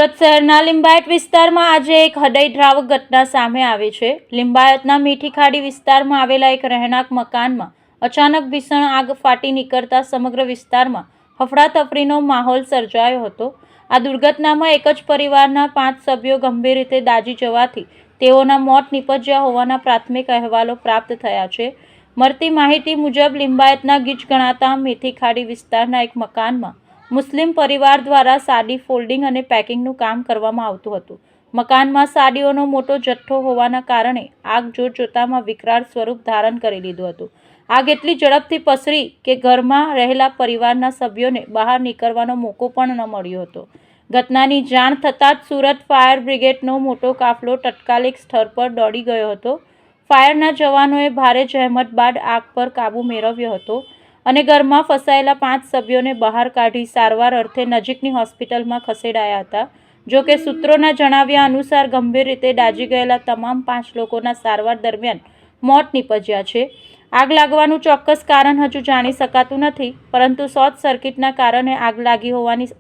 સુરત શહેરના લિંબાયત વિસ્તારમાં આજે એક હૃદયદ્રાવક ઘટના સામે આવી છે। લિંબાયતના મીઠી ખાડી વિસ્તારમાં આવેલા એક રહેણાંક મકાનમાં અચાનક ભીષણ આગ ફાટી નીકળતા સમગ્ર વિસ્તારમાં હફડાતફડીનો માહોલ સર્જાયો હતો। આ દુર્ઘટનામાં એક જ પરિવારના 5 સભ્યો ગંભીર રીતે દાઝી જવાથી તેઓના મોત નીપજ્યા હોવાના પ્રાથમિક અહેવાલો પ્રાપ્ત થયા છે। મળતી માહિતી મુજબ લિંબાયતના ગીચ ગણાતા મીઠી ખાડી વિસ્તારના એક મકાનમાં મુસ્લિમ પરિવાર દ્વારા સાડી ફોલ્ડિંગ અને પેકિંગનું કામ કરવામાં આવતું હતું। મકાનમાં સાડીઓનો મોટો જથ્થો હોવાના કારણે આગ જોતજોતામાં વિકરાળ સ્વરૂપ ધારણ કરી લીધું હતું। આગ એટલી ઝડપથી પસરી કે ઘરમાં રહેલા પરિવારના સભ્યોને બહાર નીકળવાનો મોકો પણ ન મળ્યો હતો। ઘટનાની જાણ થતાં જ સુરત ફાયર બ્રિગેડનો મોટો કાફલો તત્કાલિક સ્થળ પર દોડી ગયો હતો। ફાયરના જવાનોએ ભારે જહેમત બાદ આગ પર કાબૂ મેળવ્યો હતો અને ઘરમાં ફસાયેલા 5 સભ્યોને બહાર કાઢી સારવાર અર્થે નજીકની હોસ્પિટલમાં ખસેડાયા હતા। જો કે સૂત્રોના જણાવ્યા અનુસાર ગંભીર રીતે દાઝી ગયેલા તમામ 5 લોકોના સારવાર દરમિયાન મોત નીપજ્યા છે। આગ લાગવાનું ચોક્કસ કારણ હજુ જાણી શકાતું નથી, પરંતુ શોર્ટ સર્કિટના કારણે આગ લાગી હોવાની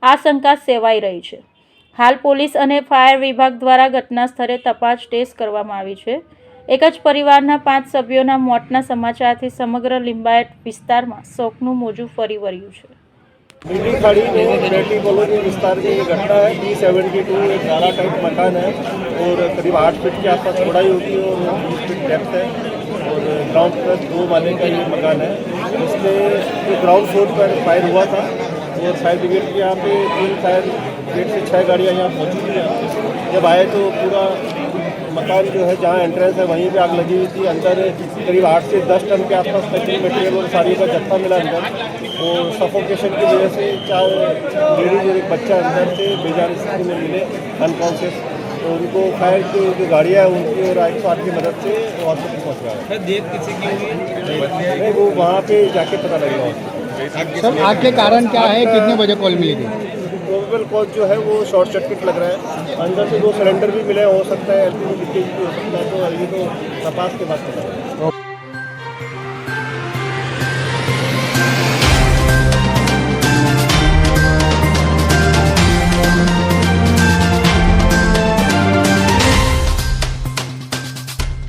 આશંકા સેવાઈ રહી છે। હાલ પોલીસ અને ફાયર વિભાગ દ્વારા ઘટના સ્થળે તપાસ તેજ કરવામાં આવી છે। એક જ પરિવારના 5 સભ્યોના મોતના સમાચારથી સમગ્ર લિંબાયત વિસ્તારમાં શોકનું મોજું ફરી વળ્યું છે। मीठी खाड़ी में रेड्डी कॉलोनी विस्तार में ये घटना है। B72 एक गाला टाइप मकान है और करीब 8 फीट के आसपास चौड़ाई होती है और 20 फीट डेप्थ है और ग्राउंड प्लस 2 माले का ये मकान है। इसमें जो ग्राउंड फ्लोर पर फायर हुआ था और फायर ब्रिगेड के यहाँ पे 3 फायर ब्रिगेड से 6 गाड़ियाँ यहाँ पहुँची थी। जब आए तो पूरा मकान जो है जहाँ एंट्रेंस है वहीं पे आग लगी हुई थी। अंदर करीब 8 से 10 टन के आसपास पैकिंग मटेरियल और साड़ियों का जत्था मिला अंदर और सफोकेशन की वजह से 4 लेडीज और एक बच्चा अंदर से बेजान स्थिति में मिले अनकॉन्शियस। तो उनको फायर की जो गाड़ियाँ हैं उनकी और 108 की मदद से हॉस्पिटल पहुँचाया। डेथ किसी की हुई नहीं, वो वहाँ पे जाके पता लगेगा। सर आग के कारण क्या है, कितने बजे कॉल मिली थी? प्रोबेबल कॉज जो है वो शॉर्ट सर्किट लग रहा है। अंदर से 2 सिलेंडर भी मिले, हो सकता है एलपीजी लीकेज भी हो सकता है। तो ये तो तपास के बाद पता लगेगा।